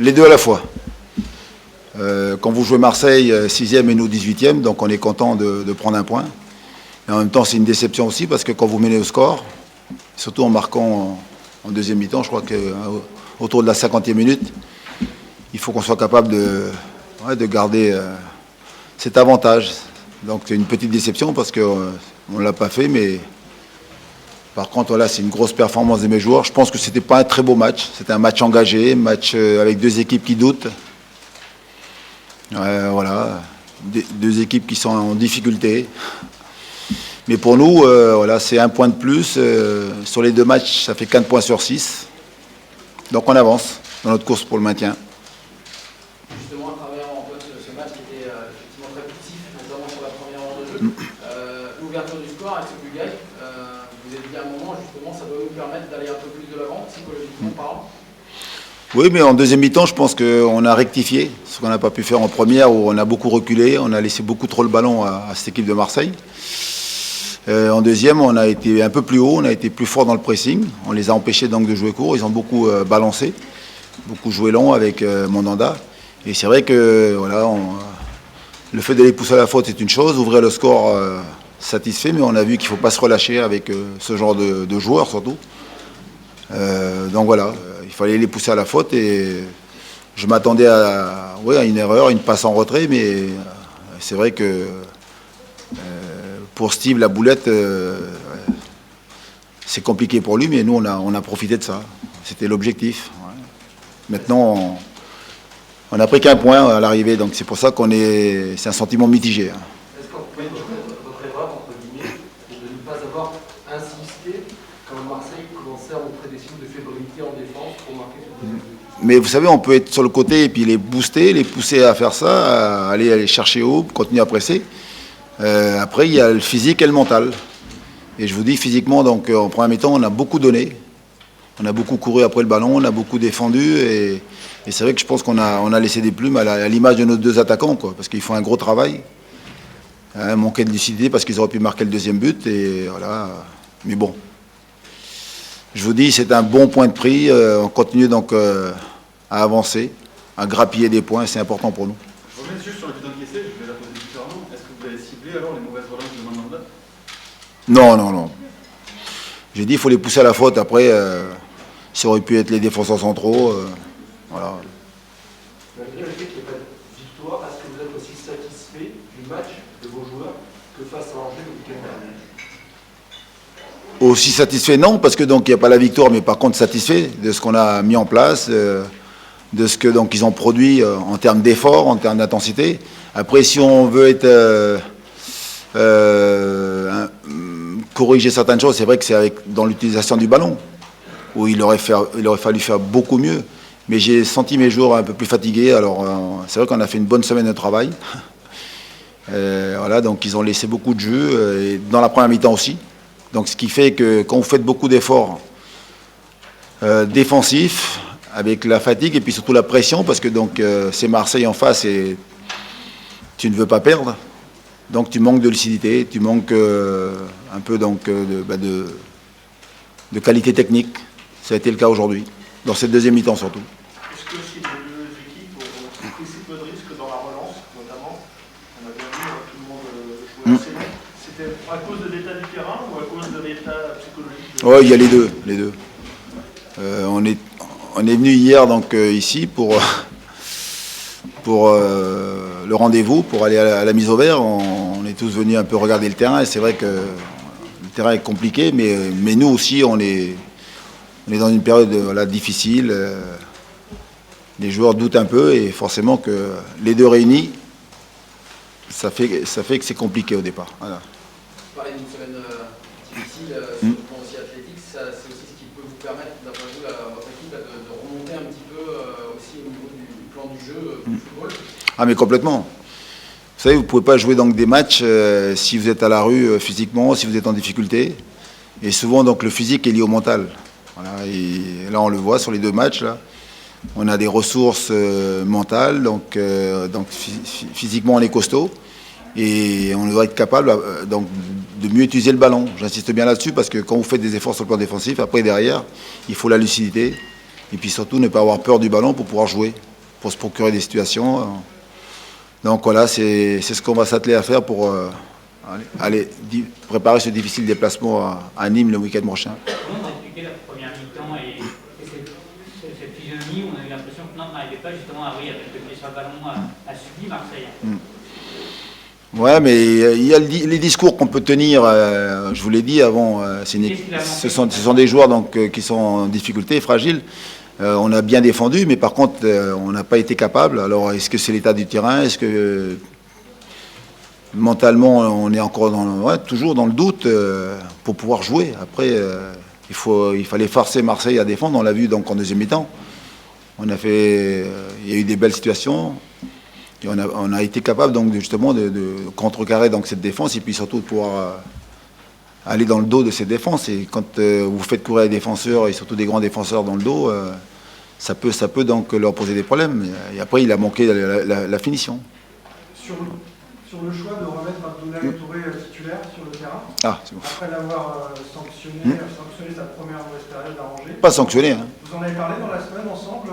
Les deux à la fois. Quand vous jouez Marseille 6e et nous 18e, donc on est content de prendre un point. Et en même temps, c'est une déception aussi parce que quand vous menez au score, surtout en marquant en deuxième mi-temps, je crois qu'autour de la 50e minute, il faut qu'on soit capable de garder cet avantage. Donc c'est une petite déception parce qu'on ne l'a pas fait, mais par contre, voilà, c'est une grosse performance de mes joueurs. Je pense que ce n'était pas un très beau match. C'était un match engagé, match avec deux équipes qui doutent. Voilà, deux équipes qui sont en difficulté. Mais pour nous, voilà, c'est un point de plus. Sur les deux matchs, ça fait 4 points sur 6. Donc on avance dans notre course pour le maintien. Justement, à travers ce match qui était effectivement très positif, notamment sur la première heure de jeu, l'ouverture du score avec ce Bulgaï, vous avez dit à un moment, justement, ça doit nous permettre d'aller un peu plus de l'avant, psychologiquement parlant. Oui, mais en deuxième mi-temps, je pense qu'on a rectifié ce qu'on n'a pas pu faire en première, où on a beaucoup reculé, on a laissé beaucoup trop le ballon à cette équipe de Marseille. En deuxième, on a été un peu plus haut, on a été plus fort dans le pressing. On les a empêchés donc de jouer court. Ils ont beaucoup balancé, beaucoup joué long avec Mandanda. Et c'est vrai que voilà, le fait d'aller pousser à la faute, c'est une chose. Ouvrir le score satisfait, mais on a vu qu'il ne faut pas se relâcher avec ce genre de joueurs surtout. Donc voilà, il fallait les pousser à la faute et je m'attendais à une erreur, une passe en retrait, mais c'est vrai que pour Steve, la boulette, c'est compliqué pour lui, mais nous, on a profité de ça. C'était l'objectif. Ouais. Maintenant, on n'a pris qu'un point à l'arrivée, donc c'est pour ça c'est un sentiment mitigé. Hein. Est-ce qu'on peut votre erreur, entre guillemets, de ne pas avoir insisté quand Marseille commençait à montrer des signes de fébrilité en défense pour marquer ce deuxième but? Mais vous savez, on peut être sur le côté et puis les booster, les pousser à faire ça, à aller chercher haut, continuer à presser. Après, il y a le physique et le mental. Et je vous dis, physiquement, donc en première mi-temps, on a beaucoup donné. On a beaucoup couru après le ballon, on a beaucoup défendu. Et c'est vrai que je pense qu'on a laissé des plumes à l'image de nos deux attaquants, quoi, parce qu'ils font un gros travail. Manqué de lucidité parce qu'ils auraient pu marquer le deuxième but. Et voilà. Mais bon. Je vous dis, c'est un bon point de prix. On continue donc à avancer, à grappiller des points. C'est important pour nous. Je reviens juste sur le but encaissé, je vais la poser différemment. Est-ce que vous avez ciblé alors les mauvaises relances de Mandanda? Non. J'ai dit qu'il faut les pousser à la faute. Après, ça aurait pu être les défenseurs centraux. Voilà. Malgré le fait qu'il n'y ait pas de victoire, est-ce que vous êtes aussi satisfait du match de vos joueurs que face à Angers le week-end dernier? Aussi satisfait, non, parce que donc il n'y a pas la victoire, mais par contre satisfait de ce qu'on a mis en place, de ce que donc ils ont produit en termes d'effort, en termes d'intensité. Après, si on veut être corriger certaines choses, c'est vrai que c'est dans l'utilisation du ballon où il aurait fallu faire beaucoup mieux. Mais j'ai senti mes joueurs un peu plus fatigués. Alors c'est vrai qu'on a fait une bonne semaine de travail. Voilà, donc ils ont laissé beaucoup de jeux et dans la première mi-temps aussi. Donc ce qui fait que quand vous faites beaucoup d'efforts défensifs, avec la fatigue et puis surtout la pression, parce que donc c'est Marseille en face et tu ne veux pas perdre, donc tu manques de lucidité, tu manques un peu donc de qualité technique. Ça a été le cas aujourd'hui, dans cette deuxième mi-temps surtout. Est-ce que si les deux équipes ont pris si peu de risques dans la relance, notamment, on a bien vu tout le monde jouer assez long, c'était à cause de l'état du terrain ou à cause de l'état psychologique Oui, il y a les deux. On est venu hier donc ici pour le rendez-vous, pour aller à la mise au vert. On est tous venus un peu regarder le terrain et c'est vrai que le terrain est compliqué, mais nous aussi on est dans une période difficile. Les joueurs doutent un peu et forcément que les deux réunis, ça fait que c'est compliqué au départ. Voilà. Vous parlez d'une semaine difficile sur le plan aussi athlétique, c'est aussi ce qui peut vous permettre, d'après vous, votre équipe, de remonter un petit peu aussi au niveau du plan du jeu du football. Ah mais complètement. Vous savez, vous ne pouvez pas jouer donc des matchs si vous êtes à la rue physiquement, si vous êtes en difficulté. Et souvent donc le physique est lié au mental. Voilà, et là on le voit sur les deux matchs là. On a des ressources mentales, donc physiquement on est costaud et on doit être capable donc de mieux utiliser le ballon. J'insiste bien là-dessus parce que quand vous faites des efforts sur le plan défensif, après derrière, il faut la lucidité et puis surtout ne pas avoir peur du ballon pour pouvoir jouer. pour se procurer des situations. Donc voilà, c'est ce qu'on va s'atteler à faire pour préparer ce difficile déplacement à Nîmes le week-end prochain. Comment on a expliqué la première mi-temps et cette physionomie où on a eu l'impression que Nantes n'arrivait pas justement à, oui, avec le pied sur le ballon, à subir Marseille. Ouais, mais il y a les discours qu'on peut tenir, je vous l'ai dit avant, ce sont des joueurs donc, qui sont en difficulté, fragiles. On a bien défendu, mais par contre, on n'a pas été capable. Alors, est-ce que c'est l'état du terrain? Est-ce que mentalement, on est encore toujours dans le doute pour pouvoir jouer? Après, il fallait forcer Marseille à défendre. On l'a vu donc en deuxième mi-temps. Il y a eu des belles situations. Et on a été capable donc justement de contrecarrer donc cette défense et puis surtout de pouvoir aller dans le dos de cette défense. Et quand vous faites courir les défenseurs et surtout des grands défenseurs dans le dos, ça peut donc leur poser des problèmes. Et après, il a manqué la finition. Sur le choix de remettre Abdoulaye Touré titulaire sur le terrain, C'est bon. après l'avoir sanctionné sa première mauvaise période à Angers. Pas sanctionné. Hein. Vous en avez parlé dans la semaine ensemble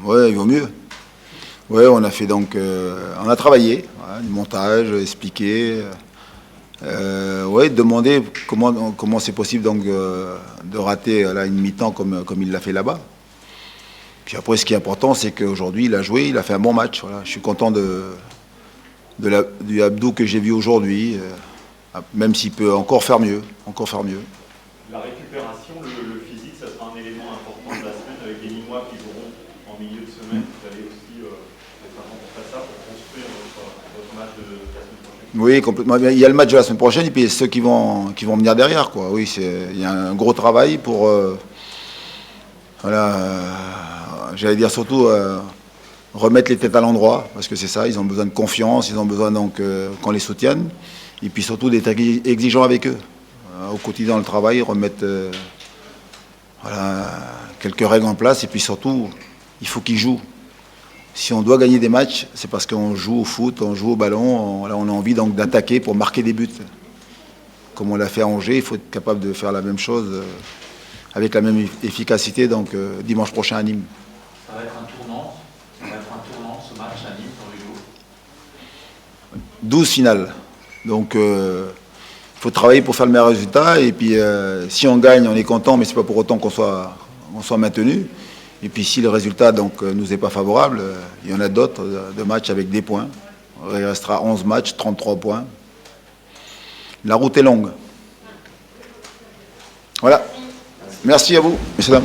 Ouais, il vaut mieux. Ouais, on a fait donc, on a travaillé, du montage, expliqué, demander comment c'est possible donc de rater là une mi-temps comme il l'a fait là-bas. Puis après, ce qui est important, c'est qu'aujourd'hui, il a joué, il a fait un bon match. Voilà. Je suis content du Abdou que j'ai vu aujourd'hui, même s'il peut encore faire mieux, La récupération, le physique, ça sera un élément important de la semaine avec des Nîmois qui joueront en milieu de semaine. Vous allez aussi être important pour ça, pour construire votre match de la semaine prochaine. Oui, complètement. Il y a le match de la semaine prochaine et puis ceux qui vont venir derrière, quoi. Oui, il y a un gros travail pour, j'allais dire surtout remettre les têtes à l'endroit, parce que c'est ça, ils ont besoin de confiance, ils ont besoin donc qu'on les soutienne, et puis surtout d'être exigeants avec eux. Au quotidien dans le travail, remettre quelques règles en place, et puis surtout, il faut qu'ils jouent. Si on doit gagner des matchs, c'est parce qu'on joue au foot, on joue au ballon, on a envie donc d'attaquer pour marquer des buts. Comme on l'a fait à Angers, il faut être capable de faire la même chose avec la même efficacité donc dimanche prochain à Nîmes. Ça va être un tournant ce match à Nîmes pour Hugo. 12 finales. Donc il faut travailler pour faire le meilleur résultat. Et puis si on gagne, on est content, mais c'est pas pour autant qu'on soit maintenu. Et puis si le résultat donc nous est pas favorable, il y en a d'autres de matchs avec des points. Il restera 11 matchs, 33 points. La route est longue. Voilà. Merci à vous, messieurs dames.